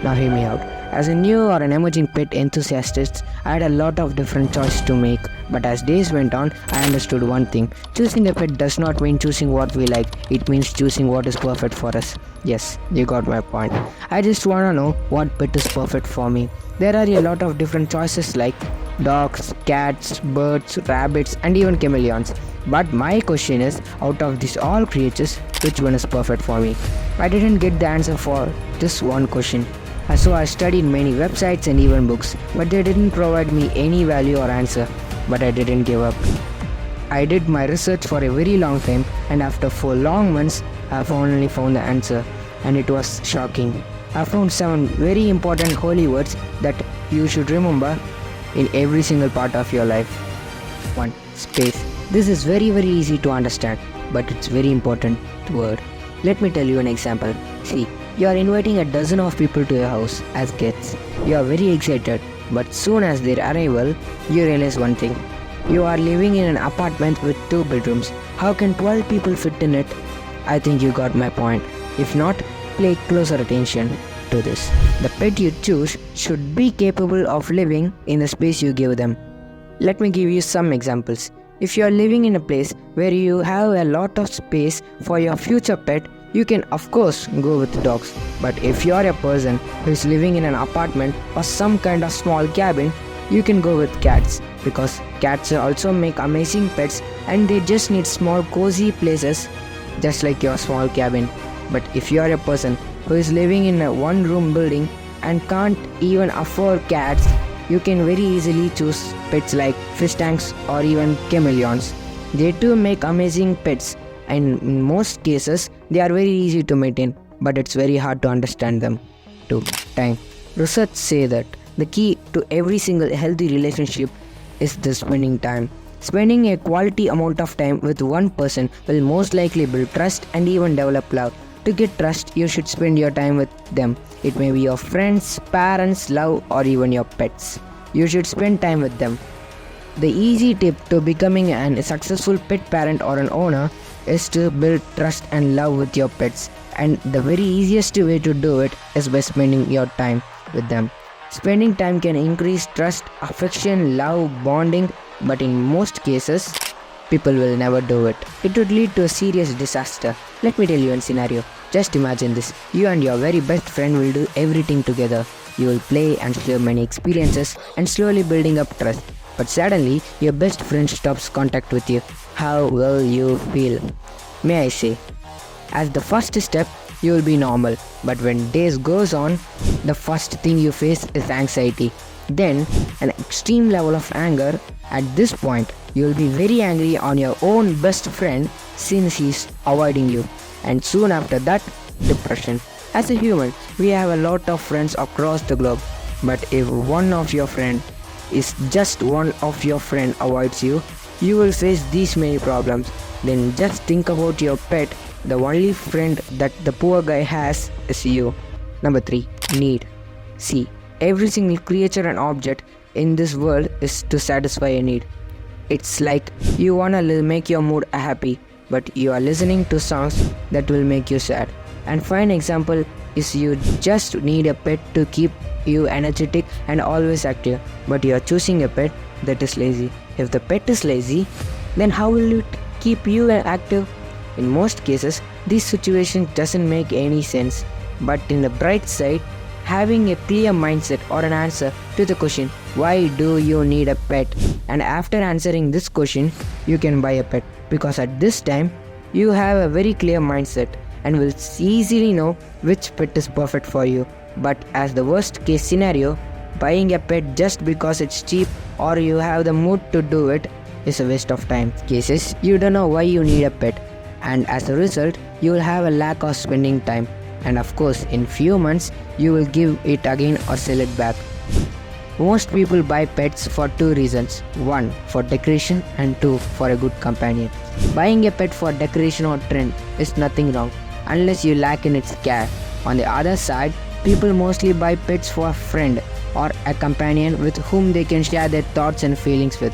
Now hear me out. As a new or an emerging pet enthusiast, I had a lot of different choices to make, but as days went on, I understood one thing. Choosing a pet does not mean choosing what we like, it means choosing what is perfect for us. Yes, you got my point. I just wanna know what pet is perfect for me. There are a lot of different choices like dogs, cats, birds, rabbits, and even chameleons. But my question is, out of these all creatures, which one is perfect for me? I didn't get the answer for just one question. So I studied many websites and even books, but they didn't provide me any value or answer. But I didn't give up. I did my research for a very long time, and after 4 long months, I finally found the answer, and it was shocking. I found 7 very important holy words that you should remember in every single part of your life. 1. Space. This is very easy to understand, but it's very important word. Let me tell you an example. See, you are inviting a dozen of people to your house as guests. You are very excited, but soon as their arrival, you realize one thing. You are living in an apartment with 2 bedrooms. How can 12 people fit in it? I think you got my point. If not, pay closer attention to this. The pet you choose should be capable of living in the space you give them. Let me give you some examples. If you are living in a place where you have a lot of space for your future pet, you can of course go with dogs. But if you are a person who is living in an apartment or some kind of small cabin, you can go with cats, because cats also make amazing pets and they just need small cozy places just like your small cabin. But if you are a person who is living in a 1-room building and can't even afford cats, you can very easily choose pets like fish tanks or even chameleons. They too make amazing pets, and in most cases they are very easy to maintain, but it's very hard to understand them. 2. Time. Research say that the key to every single healthy relationship is the spending time. Spending a quality amount of time with one person will most likely build trust and even develop love. To get trust, you should spend your time with them. It may be your friends, parents, love, or even your pets. You should spend time with them. The easy tip to becoming a successful pet parent or an owner is to build trust and love with your pets. And the very easiest way to do it is by spending your time with them. Spending time can increase trust, affection, love, bonding, but in most cases, people will never do it. It would lead to a serious disaster. Let me tell you a scenario. Just imagine this. You and your very best friend will do everything together. You will play and share many experiences and slowly building up trust. But suddenly, your best friend stops contact with you. How will you feel? May I say? As the first step, you will be normal. But when days goes on, the first thing you face is anxiety. Then, an extreme level of anger. At this point, you will be very angry on your own best friend since he is avoiding you. And soon after that, depression. As a human, we have a lot of friends across the globe. But if one of your friend avoids you, you will face these many problems. Then just think about your pet. The only friend that the poor guy has is you. Number 3. Need. See, every single creature and object in this world is to satisfy a need. It's like you wanna make your mood happy, but you are listening to songs that will make you sad. And fine example is you just need a pet to keep you energetic and always active, but you are choosing a pet that is lazy. If the pet is lazy, then how will it keep you active? In most cases, this situation doesn't make any sense. But in the bright side, having a clear mindset or an answer to the question, why do you need a pet? And after answering this question, you can buy a pet, because at this time, you have a very clear mindset and will easily know which pet is perfect for you. But as the worst case scenario, buying a pet just because it's cheap or you have the mood to do it is a waste of time. Cases, you don't know why you need a pet, and as a result, you will have a lack of spending time. And of course, in few months, you will give it again or sell it back. Most people buy pets for 2 reasons. 1. For decoration, and 2. For a good companion. Buying a pet for decoration or trend is nothing wrong, unless you lack in its care. On the other side, people mostly buy pets for a friend or a companion with whom they can share their thoughts and feelings with.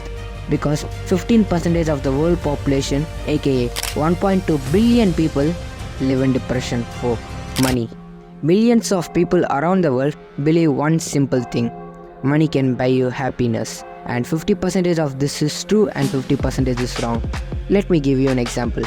Because 15% of the world population, aka 1.2 billion people, live in depression for money. Millions of people around the world believe one simple thing: money can buy you happiness. And 50% of this is true and 50% is wrong. Let me give you an example.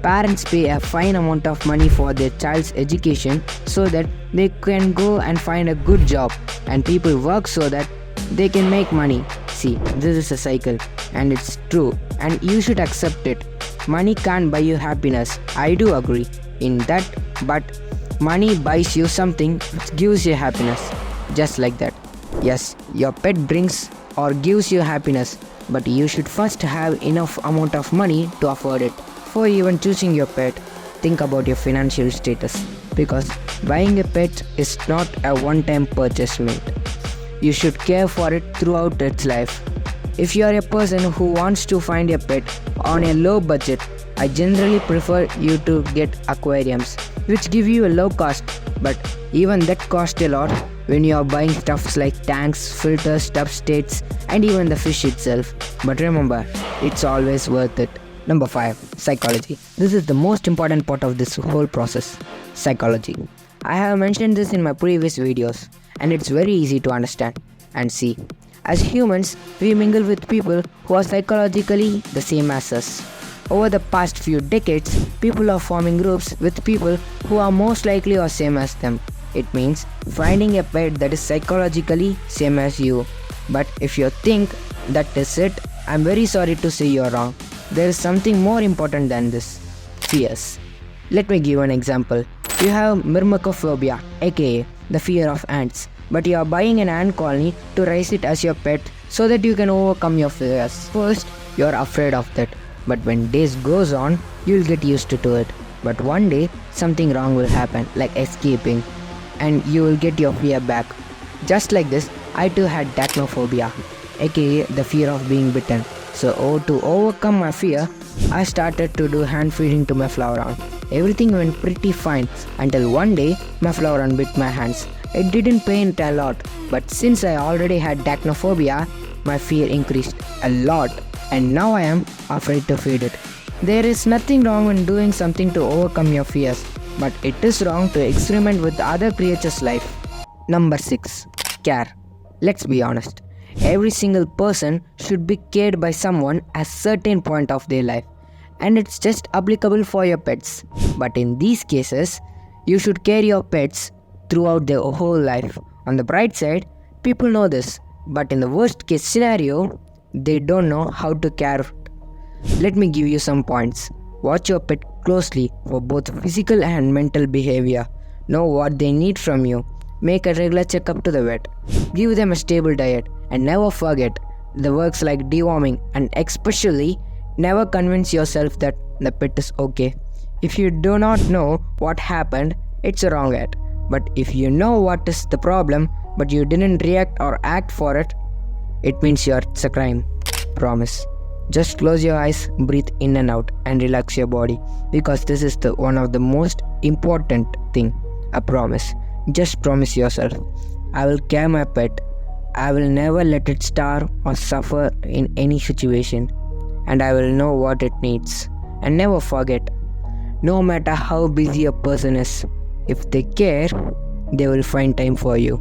Parents pay a fine amount of money for their child's education so that they can go and find a good job, and people work so that they can make money. See, this is a cycle and it's true and you should accept it. Money can't buy you happiness. I do agree in that, but money buys you something which gives you happiness. Just like that. Yes, your pet brings or gives you happiness, but you should first have enough amount of money to afford it. Before even choosing your pet, think about your financial status, because buying a pet is not a one-time purchase made. You should care for it throughout its life. If you are a person who wants to find a pet on a low budget, I generally prefer you to get aquariums, which give you a low cost, but even that costs a lot when you are buying stuffs like tanks, filters, tub states, and even the fish itself. But remember, it's always worth it. Number 5. Psychology. This is the most important part of this whole process. Psychology. I have mentioned this in my previous videos, and it's very easy to understand and see. As humans, we mingle with people who are psychologically the same as us. Over the past few decades, people are forming groups with people who are most likely or same as them. It means finding a pet that is psychologically same as you. But if you think that is it, I'm very sorry to say you're wrong. There is something more important than this. Fears. Let me give an example. You have myrmecophobia, aka the fear of ants, but you are buying an ant colony to raise it as your pet so that you can overcome your fears. First, you are afraid of that, but when days goes on, you'll get used to it. But one day, something wrong will happen, like escaping, and you will get your fear back. Just like this, I too had dacnophobia, aka the fear of being bitten. So to overcome my fear, I started to do hand feeding to my floweron. Everything went pretty fine until one day my floweron bit my hands. It didn't pain a lot, but since I already had dacnophobia, my fear increased a lot, and now I am afraid to feed it. There is nothing wrong when doing something to overcome your fears, but it is wrong to experiment with other creatures' life. Number 6. Care. Let's be honest. Every single person should be cared by someone at a certain point of their life, and it's just applicable for your pets. But in these cases, you should care your pets throughout their whole life. On the bright side, people know this, but in the worst case scenario, they don't know how to care. Let me give you some points. Watch your pet closely for both physical and mental behavior. Know what they need from you. Make a regular checkup to the vet. Give them a stable diet, and never forget the works like deworming, and especially never convince yourself that the pet is okay. If you do not know what happened, it's wrong yet. But if you know what is the problem but you didn't react or act for it, it means it's a crime. Promise. Just close your eyes, breathe in and out, and relax your body, because this is the one of the most important thing. A promise. Just promise yourself, I will care my pet. I will never let it starve or suffer in any situation, and I will know what it needs. And never forget, no matter how busy a person is, if they care, they will find time for you.